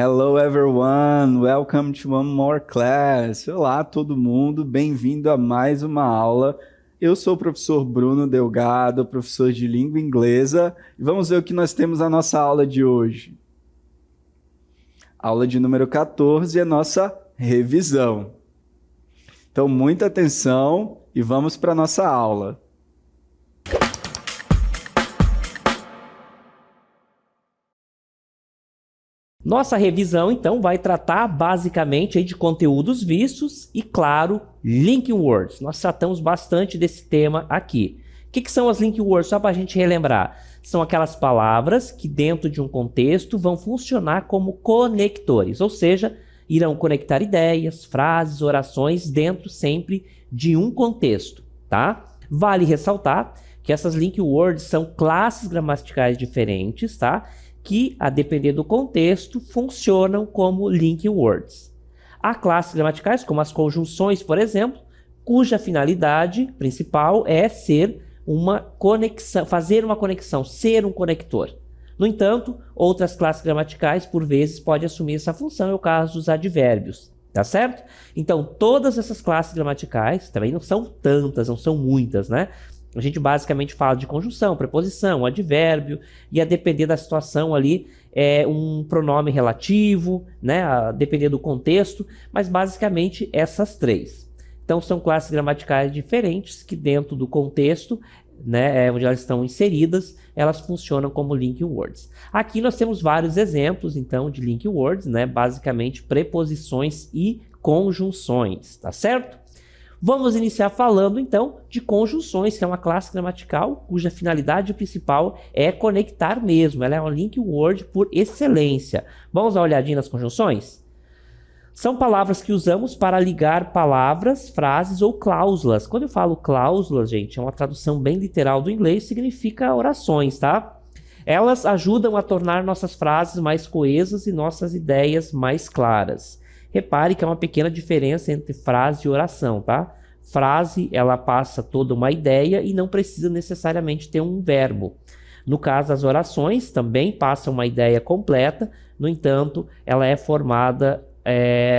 Hello everyone, welcome to one more class. Olá todo mundo, bem-vindo a mais uma aula. Eu sou o professor Bruno Delgado, professor de língua inglesa, e vamos ver o que nós temos na nossa aula de hoje. Aula de número 14 é nossa revisão. Então, muita atenção e vamos para a nossa aula. Nossa revisão, então, vai tratar basicamente aí de conteúdos vistos e, claro, linking words. Nós tratamos bastante desse tema aqui. O que são as linking words? Só para a gente relembrar. São aquelas palavras que, dentro de um contexto, vão funcionar como conectores, ou seja, irão conectar ideias, frases, orações dentro sempre de um contexto, tá? Vale ressaltar que essas linking words são classes gramaticais diferentes, tá? Que, a depender do contexto, funcionam como linking words. Há classes gramaticais, como as conjunções, por exemplo, cuja finalidade principal é ser uma conexão, fazer uma conexão, ser um conector. No entanto, outras classes gramaticais, por vezes, podem assumir essa função, é o caso dos advérbios, tá certo? Então, todas essas classes gramaticais, também não são tantas, não são muitas, né? A gente basicamente fala de conjunção, preposição, advérbio, e a depender da situação ali, é um pronome relativo, né? A depender do contexto, mas basicamente essas três. Então são classes gramaticais diferentes que dentro do contexto, né, onde elas estão inseridas, elas funcionam como linking words. Aqui nós temos vários exemplos, então, de linking words, né? Basicamente preposições e conjunções, tá certo? Vamos iniciar falando, então, de conjunções, que é uma classe gramatical cuja finalidade principal é conectar mesmo. Ela é uma link word por excelência. Vamos dar uma olhadinha nas conjunções? São palavras que usamos para ligar palavras, frases ou cláusulas. Quando eu falo cláusulas, gente, é uma tradução bem literal do inglês, significa orações, tá? Elas ajudam a tornar nossas frases mais coesas e nossas ideias mais claras. Repare que há uma pequena diferença entre frase e oração, tá? Frase, ela passa toda uma ideia e não precisa necessariamente ter um verbo. No caso das orações, também passa uma ideia completa, no entanto, ela é formada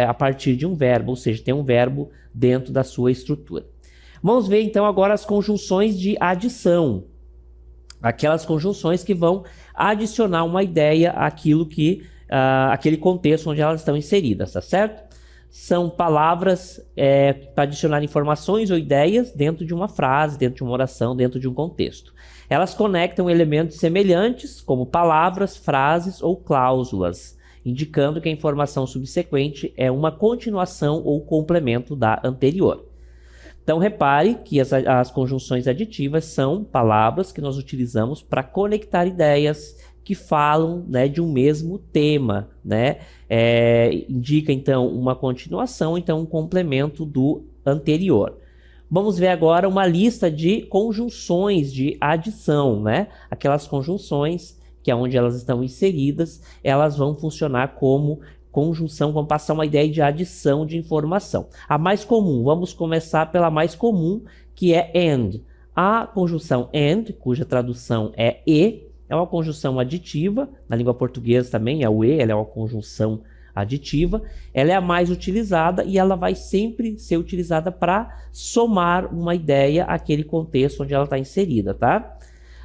a partir de um verbo, ou seja, tem um verbo dentro da sua estrutura. Vamos ver então agora as conjunções de adição. Aquelas conjunções que vão adicionar uma ideia àquilo que aquele contexto onde elas estão inseridas, tá certo? São palavras para adicionar informações ou ideias dentro de uma frase, dentro de uma oração, dentro de um contexto. Elas conectam elementos semelhantes, como palavras, frases ou cláusulas, indicando que a informação subsequente é uma continuação ou complemento da anterior. Então, repare que as conjunções aditivas são palavras que nós utilizamos para conectar ideias que falam, né, de um mesmo tema, né? Indica, então, uma continuação, então, um complemento do anterior. Vamos ver agora uma lista de conjunções de adição, né? Aquelas conjunções que é onde elas estão inseridas, elas vão funcionar como conjunção, vão passar uma ideia de adição de informação. A mais comum, vamos começar pela mais comum, que é and. A conjunção and, cuja tradução é e, é uma conjunção aditiva, na língua portuguesa também é o e, ela é uma conjunção aditiva, ela é a mais utilizada e ela vai sempre ser utilizada para somar uma ideia àquele contexto onde ela está inserida, tá?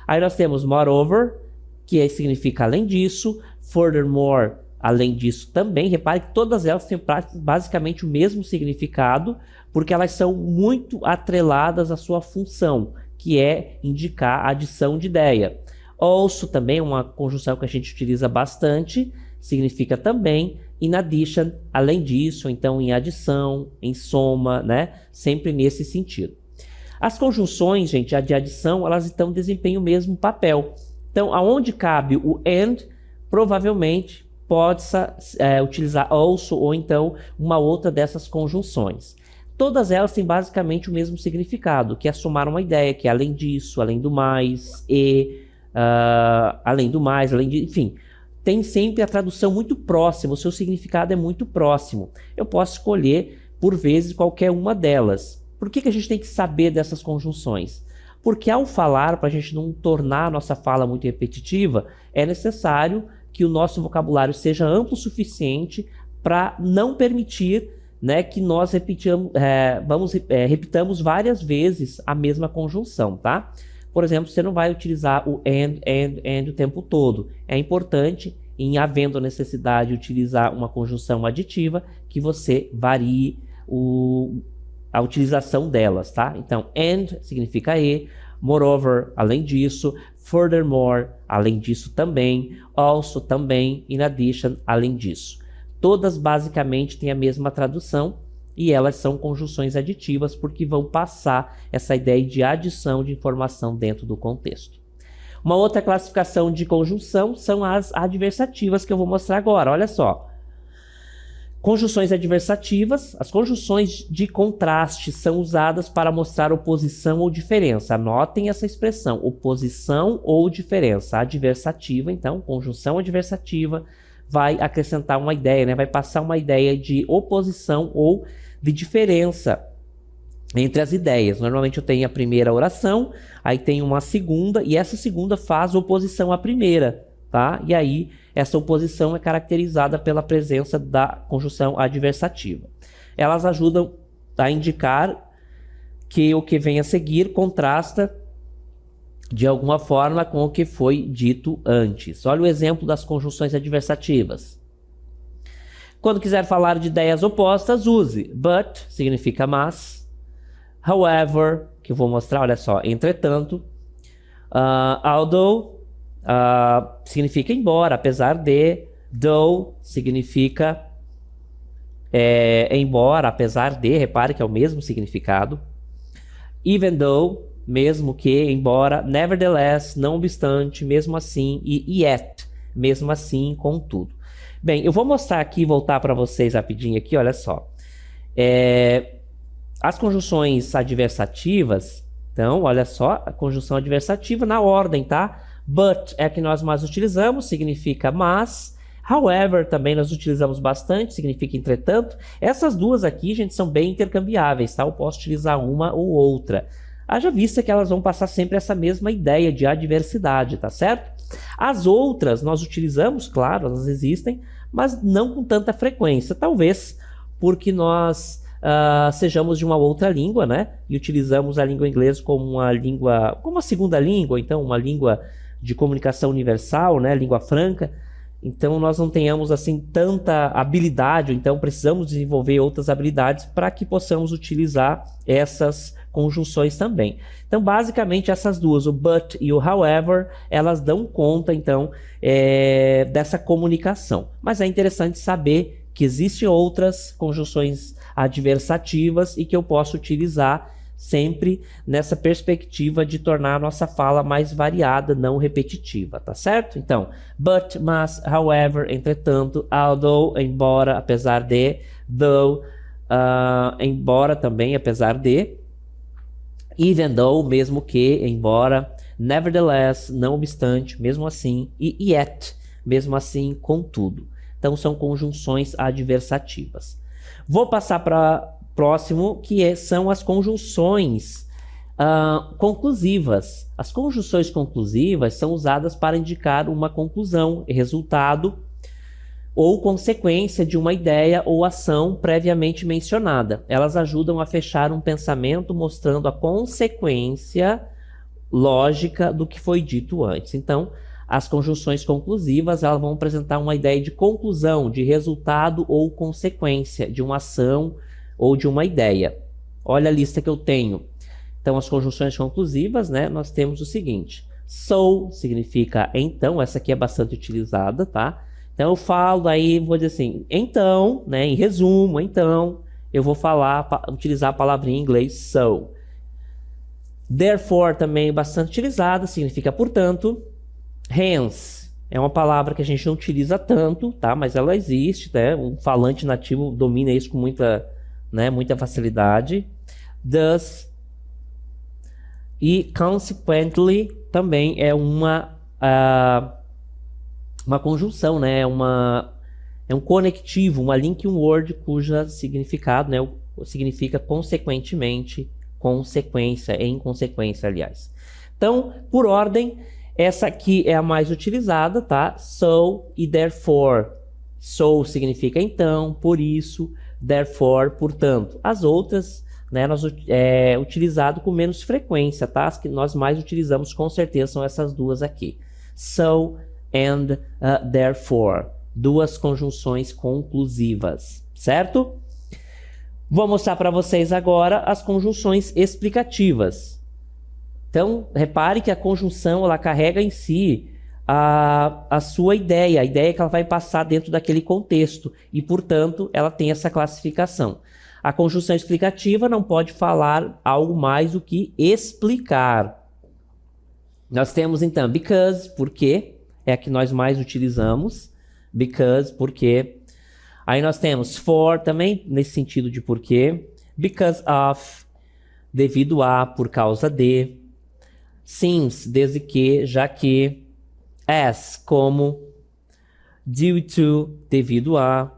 Aí nós temos moreover, que significa além disso, furthermore, além disso também. Repare que todas elas têm basicamente o mesmo significado, porque elas são muito atreladas à sua função, que é indicar a adição de ideia. Also também é uma conjunção que a gente utiliza bastante, significa também, in addition, além disso, então em adição, em soma, né? Sempre nesse sentido. As conjunções, gente, de adição, elas então desempenham o mesmo papel. Então, aonde cabe o and, provavelmente pode-se utilizar also ou então uma outra dessas conjunções. Todas elas têm basicamente o mesmo significado, que é somar uma ideia, que é além disso, além do mais, e além do mais, além de, enfim, tem sempre a tradução muito próxima, o seu significado é muito próximo. Eu posso escolher, por vezes, qualquer uma delas. Por que a gente tem que saber dessas conjunções? Porque ao falar, para a gente não tornar a nossa fala muito repetitiva, é necessário que o nosso vocabulário seja amplo o suficiente para não permitir, né, que nós repitamos várias vezes a mesma conjunção, tá? Por exemplo, você não vai utilizar o and o tempo todo. É importante, em havendo necessidade de utilizar uma conjunção aditiva, que você varie a utilização delas, tá? Então, and significa e, moreover, além disso, furthermore, além disso também, also também, in addition, além disso. Todas basicamente têm a mesma tradução e elas são conjunções aditivas porque vão passar essa ideia de adição de informação dentro do contexto. Uma outra classificação de conjunção são as adversativas que eu vou mostrar agora. Olha só. Conjunções adversativas, as conjunções de contraste são usadas para mostrar oposição ou diferença. Anotem essa expressão, oposição ou diferença. Adversativa, então, conjunção adversativa, vai acrescentar uma ideia, né? Vai passar uma ideia de oposição ou de diferença entre as ideias. Normalmente eu tenho a primeira oração, aí tem uma segunda, e essa segunda faz oposição à primeira, tá? E aí essa oposição é caracterizada pela presença da conjunção adversativa. Elas ajudam a indicar que o que vem a seguir contrasta de alguma forma com o que foi dito antes. Olha o exemplo das conjunções adversativas. Quando quiser falar de ideias opostas, use but, significa mas, however, que eu vou mostrar, olha só, entretanto, although, significa embora, apesar de, though, significa embora, apesar de, repare que é o mesmo significado, even though, mesmo que, embora, nevertheless, não obstante, mesmo assim, e yet, mesmo assim, contudo. Bem, eu vou mostrar aqui, voltar para vocês rapidinho aqui, olha só. As conjunções adversativas, então, olha só, a conjunção adversativa na ordem, tá? But é a que nós mais utilizamos, significa mas. However, também nós utilizamos bastante, significa entretanto. Essas duas aqui, gente, são bem intercambiáveis, tá? Eu posso utilizar uma ou outra. Haja vista que elas vão passar sempre essa mesma ideia de adversidade, tá certo? As outras nós utilizamos, claro, elas existem, mas não com tanta frequência. Talvez porque nós sejamos de uma outra língua, né? E utilizamos a língua inglesa como uma língua, como uma segunda língua, então uma língua de comunicação universal, né? Língua franca. Então nós não tenhamos assim tanta habilidade, então precisamos desenvolver outras habilidades para que possamos utilizar essas conjunções também. Então basicamente essas duas, o but e o however, elas dão conta então dessa comunicação. Mas é interessante saber que existem outras conjunções adversativas e que eu posso utilizar sempre nessa perspectiva de tornar a nossa fala mais variada, não repetitiva, tá certo? Então, but, mas, however, entretanto, although, embora, apesar de, though, embora também, apesar de, even though, mesmo que, embora, nevertheless, não obstante, mesmo assim, e yet, mesmo assim, contudo. Então, são conjunções adversativas. Vou passar para próximo, que são as conjunções conclusivas. As conjunções conclusivas são usadas para indicar uma conclusão, resultado ou consequência de uma ideia ou ação previamente mencionada. Elas ajudam a fechar um pensamento mostrando a consequência lógica do que foi dito antes. Então, as conjunções conclusivas, elas vão apresentar uma ideia de conclusão, de resultado ou consequência de uma ação ou de uma ideia. Olha a lista que eu tenho. Então, as conjunções conclusivas, né? Nós temos o seguinte. So significa então, essa aqui é bastante utilizada, tá? Então, eu falo aí, vou dizer assim, então, né? Em resumo, então, eu vou utilizar a palavrinha em inglês so. Therefore também é bastante utilizada, significa portanto. Hence é uma palavra que a gente não utiliza tanto, tá? Mas ela existe, né? Um falante nativo domina isso com muita facilidade. Thus e consequently também é uma conjunção, né? É um conectivo, uma linking word cuja significado, né, significa consequentemente, consequência, em consequência, aliás. Então, por ordem, Essa aqui é a mais utilizada, tá? So e therefore. So significa então, por isso, therefore, portanto. As outras, né, utilizado com menos frequência, tá? As que nós mais utilizamos com certeza são essas duas aqui. So and therefore. Duas conjunções conclusivas, certo? Vou mostrar para vocês agora as conjunções explicativas. Então, repare que a conjunção ela carrega em si a sua ideia, a ideia que ela vai passar dentro daquele contexto e, portanto, ela tem essa classificação. A conjunção explicativa não pode falar algo mais do que explicar. Nós temos, então, because, porque, é a que nós mais utilizamos. Because, porque. Aí nós temos for, também nesse sentido de porquê. Because of, devido a, por causa de. Since, desde que, já que. As, como. Due to, devido a.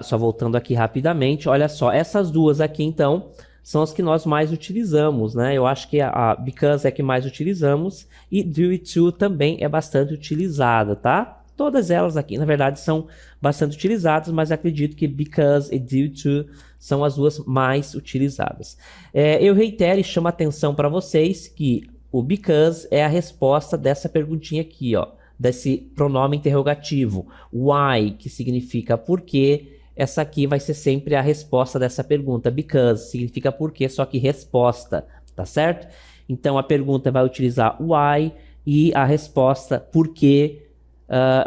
Só voltando aqui rapidamente, olha só, essas duas aqui então são as que nós mais utilizamos, né? Eu acho que a because é a que mais utilizamos e due to também é bastante utilizada, tá? Todas elas aqui, na verdade, são bastante utilizadas, mas acredito que because e due to são as duas mais utilizadas. Eu reitero e chamo a atenção para vocês que o because é a resposta dessa perguntinha aqui, ó. Desse pronome interrogativo, why, que significa por quê, essa aqui vai ser sempre a resposta dessa pergunta, because, significa por quê, só que resposta, tá certo? Então a pergunta vai utilizar why e a resposta por quê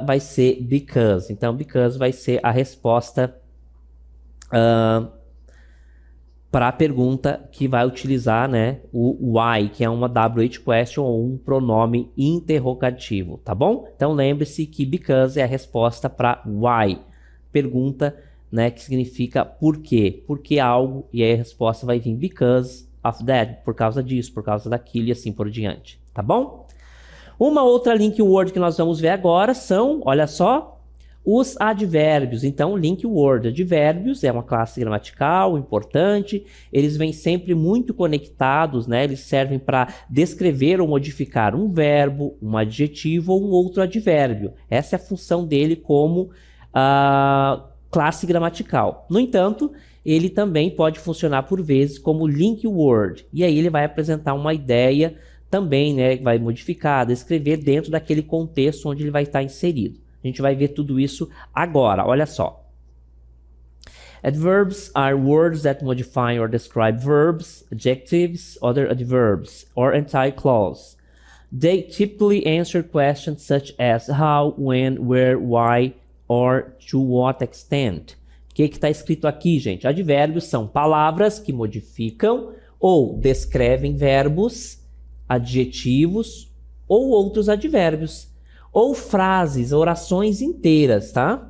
vai ser because. Então because vai ser a resposta para a pergunta que vai utilizar, né, o why, que é uma WH question ou um pronome interrogativo, tá bom? Então lembre-se que because é a resposta para why, pergunta, né, que significa por quê, algo, e aí a resposta vai vir because of that, por causa disso, por causa daquilo e assim por diante, tá bom? Uma outra link word que nós vamos ver agora são, olha só, os advérbios. Então, link word, advérbios é uma classe gramatical importante, eles vêm sempre muito conectados, né? Eles servem para descrever ou modificar um verbo, um adjetivo ou um outro advérbio. Essa é a função dele como classe gramatical. No entanto, ele também pode funcionar por vezes como link word, e aí ele vai apresentar uma ideia também, né? Vai modificar, descrever dentro daquele contexto onde ele vai estar inserido. A gente vai ver tudo isso agora, olha só. Adverbs are words that modify or describe verbs, adjectives, other adverbs, or entire clause. They typically answer questions such as how, when, where, why, or to what extent. O que está escrito aqui, gente? Advérbios são palavras que modificam ou descrevem verbos, adjetivos ou outros advérbios. Ou frases, orações inteiras, tá?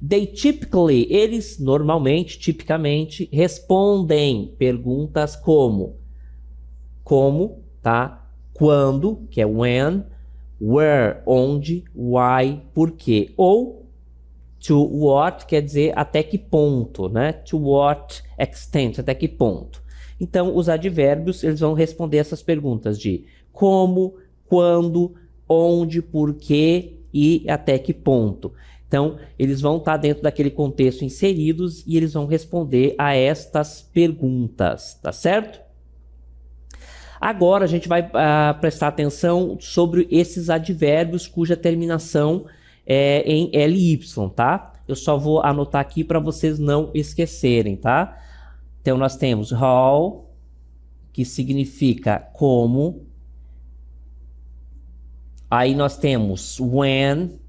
They typically, eles normalmente, tipicamente, respondem perguntas como, tá? Quando, que é when, where, onde, why, por quê. Ou to what, quer dizer até que ponto, né? To what extent, até que ponto. Então, os advérbios, eles vão responder essas perguntas de como, quando, onde, por quê e até que ponto. Então, eles vão estar dentro daquele contexto inseridos e eles vão responder a estas perguntas, tá certo? Agora a gente vai prestar atenção sobre esses advérbios cuja terminação é em LY, tá? Eu só vou anotar aqui para vocês não esquecerem, tá? Então, nós temos how, que significa como. Aí nós temos when,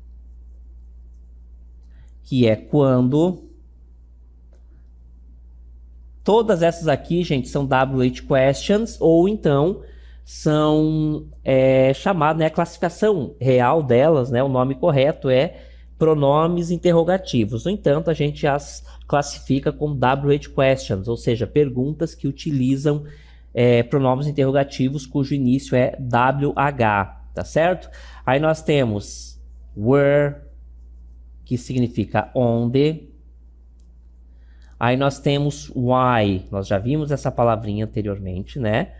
que é quando. Todas essas aqui, gente, são WH questions, ou então são chamadas, né, a classificação real delas, né, o nome correto é pronomes interrogativos. No entanto, a gente as classifica como WH questions, ou seja, perguntas que utilizam pronomes interrogativos cujo início é WH. Tá certo? Aí nós temos where, que significa onde. Aí nós temos why, nós já vimos essa palavrinha anteriormente, né?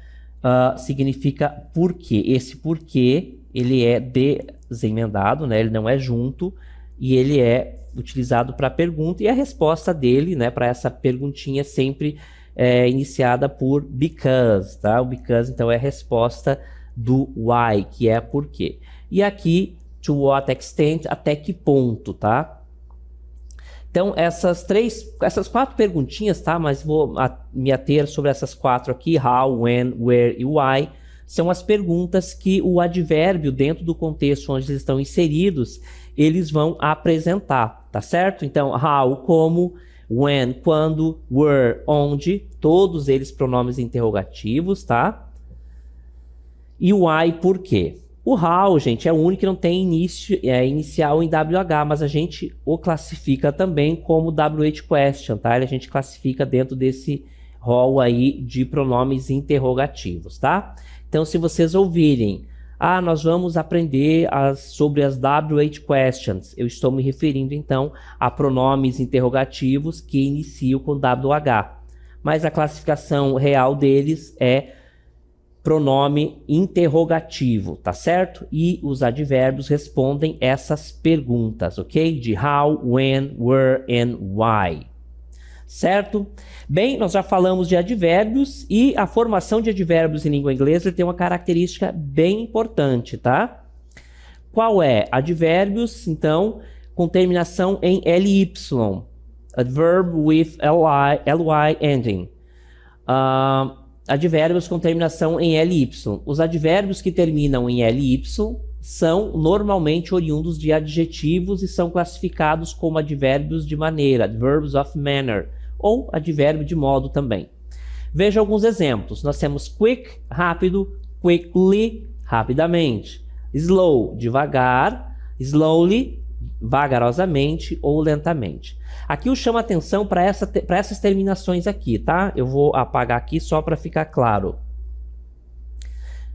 significa porquê. Esse porquê, ele é desemendado, né? Ele não é junto, e ele é utilizado para pergunta, e a resposta dele, né, para essa perguntinha sempre é iniciada por because, tá? O because, então, é a resposta do why, que é porquê. E aqui, to what extent, até que ponto, tá? Então, essas 4 perguntinhas, tá? Mas vou me ater sobre essas 4 aqui, how, when, where e why, são as perguntas que o advérbio, dentro do contexto onde eles estão inseridos, eles vão apresentar, tá certo? Então, how, como, when, quando, where, onde, todos eles pronomes interrogativos, tá? E why, por quê? O how, gente, é o único que não tem inicial em WH, mas a gente o classifica também como WH question, tá? A gente classifica dentro desse rol aí de pronomes interrogativos, tá? Então, se vocês ouvirem, nós vamos aprender sobre as WH questions, eu estou me referindo, então, a pronomes interrogativos que iniciam com WH. Mas a classificação real deles é pronome interrogativo, tá certo? E os advérbios respondem essas perguntas, ok? De how, when, where and why. Certo? Bem, nós já falamos de advérbios, e a formação de advérbios em língua inglesa tem uma característica bem importante, tá? Qual é? Advérbios, então, com terminação em ly, adverb with ly ending. Advérbios com terminação em ly. Os advérbios que terminam em ly são normalmente oriundos de adjetivos e são classificados como advérbios de maneira, adverbs of manner, ou advérbio de modo também. Veja alguns exemplos. Nós temos quick, rápido, quickly, rapidamente, slow, devagar, slowly, vagarosamente ou lentamente. Aqui eu chamo a atenção para essas terminações aqui, tá? Eu vou apagar aqui só para ficar claro.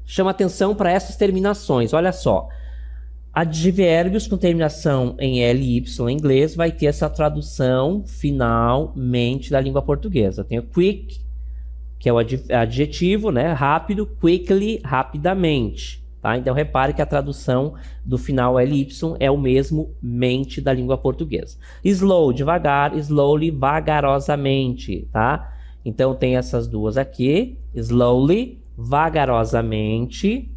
Chama atenção para essas terminações, olha só. Advérbios com terminação em ly em inglês vai ter essa tradução finalmente da língua portuguesa. Tem o quick, que é o adjetivo, né? Rápido, quickly, rapidamente. Tá? Então, repare que a tradução do final ly é o mesmo mente da língua portuguesa. Slow, devagar, slowly, vagarosamente, tá? Então, tem essas duas aqui, slowly, vagarosamente,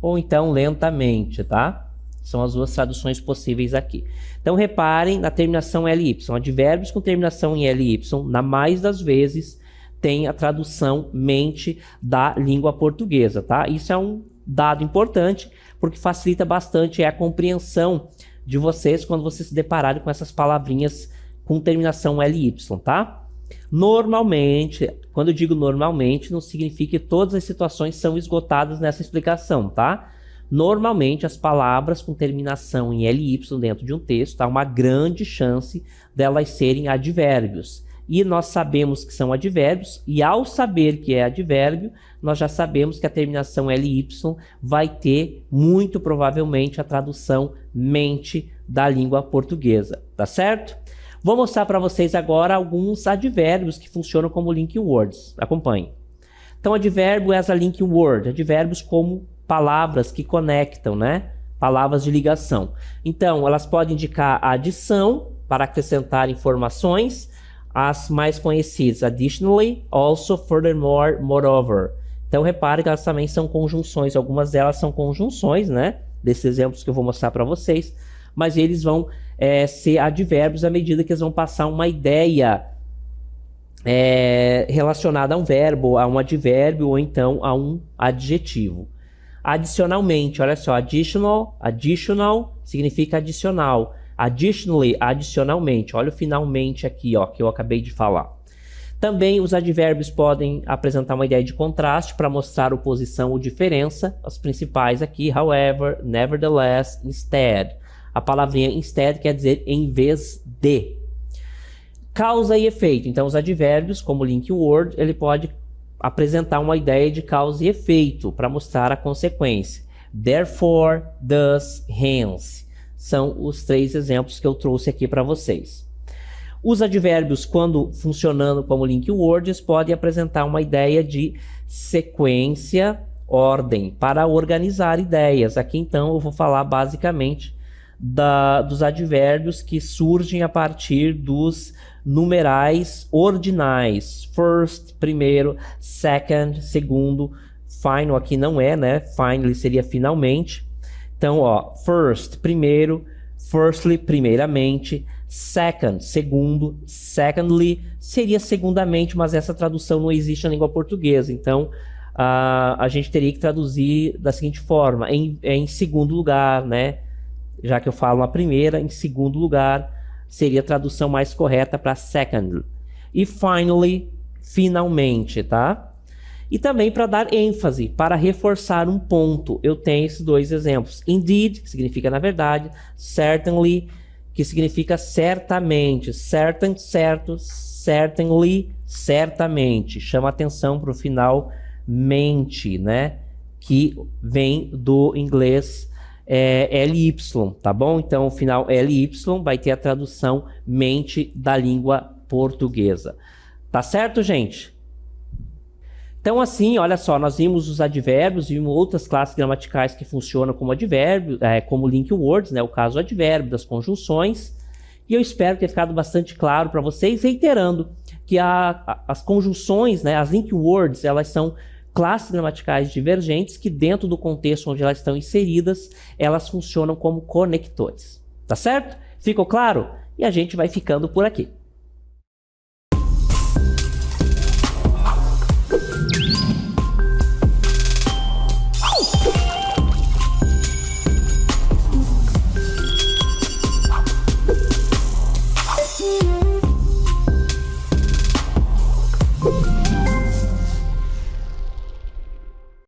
ou então lentamente, tá? São as duas traduções possíveis aqui. Então, reparem na terminação ly. Advérbios com terminação em ly, na mais das vezes, tem a tradução mente da língua portuguesa, tá? Isso é um dado importante, porque facilita bastante a compreensão de vocês quando vocês se depararem com essas palavrinhas com terminação ly, tá? Normalmente, quando eu digo normalmente, não significa que todas as situações são esgotadas nessa explicação, tá? Normalmente, as palavras com terminação em ly dentro de um texto, há uma grande chance delas serem advérbios. E nós sabemos que são advérbios, e ao saber que é advérbio, nós já sabemos que a terminação ly vai ter, muito provavelmente, a tradução mente da língua portuguesa, tá certo? Vou mostrar para vocês agora alguns advérbios que funcionam como linking words. Acompanhe. Então, advérbio é a linking word, advérbios como palavras que conectam, né? Palavras de ligação. Então, elas podem indicar a adição para acrescentar informações. As mais conhecidas, additionally, also, furthermore, moreover. Então, repare que elas também são conjunções. Algumas delas são conjunções, né? Desses exemplos que eu vou mostrar para vocês. Mas eles vão ser advérbios à medida que eles vão passar uma ideia relacionada a um verbo, a um advérbio ou então a um adjetivo. Adicionalmente, olha só, additional significa adicional. Additionally, adicionalmente. Olha o finalmente aqui, ó, que eu acabei de falar. Também os advérbios podem apresentar uma ideia de contraste para mostrar oposição ou diferença. As principais aqui, however, nevertheless, instead. A palavrinha instead quer dizer em vez de. Causa e efeito. Então, os advérbios, como linking word, ele pode apresentar uma ideia de causa e efeito para mostrar a consequência. Therefore, thus, hence. São os 3 exemplos que eu trouxe aqui para vocês. Os advérbios, quando funcionando como linking words, podem apresentar uma ideia de sequência, ordem, para organizar ideias. Aqui, então, eu vou falar basicamente dos advérbios que surgem a partir dos numerais ordinais. First, primeiro, second, segundo, final aqui não é, né? Finally seria finalmente. Então, ó, first, primeiro, firstly, primeiramente, second, segundo, secondly, seria segundamente, mas essa tradução não existe na língua portuguesa. Então, a gente teria que traduzir da seguinte forma, em segundo lugar, né? Já que eu falo a primeira, em segundo lugar, seria a tradução mais correta para second. E finally, finalmente, tá? E também para dar ênfase, para reforçar um ponto, eu tenho esses dois exemplos. Indeed, que significa na verdade, certainly, que significa certamente, certain, certo, certainly, certamente. Chama atenção para o final mente, né? Que vem do inglês LY, tá bom? Então, o final LY vai ter a tradução mente da língua portuguesa. Tá certo, gente? Então, assim, olha só, nós vimos os advérbios, vimos outras classes gramaticais que funcionam como advérbio, como link words, né? O caso advérbio, das conjunções. E eu espero ter ficado bastante claro para vocês, reiterando que as conjunções, né? As link words, elas são classes gramaticais divergentes que dentro do contexto onde elas estão inseridas, elas funcionam como conectores. Tá certo? Ficou claro? E a gente vai ficando por aqui.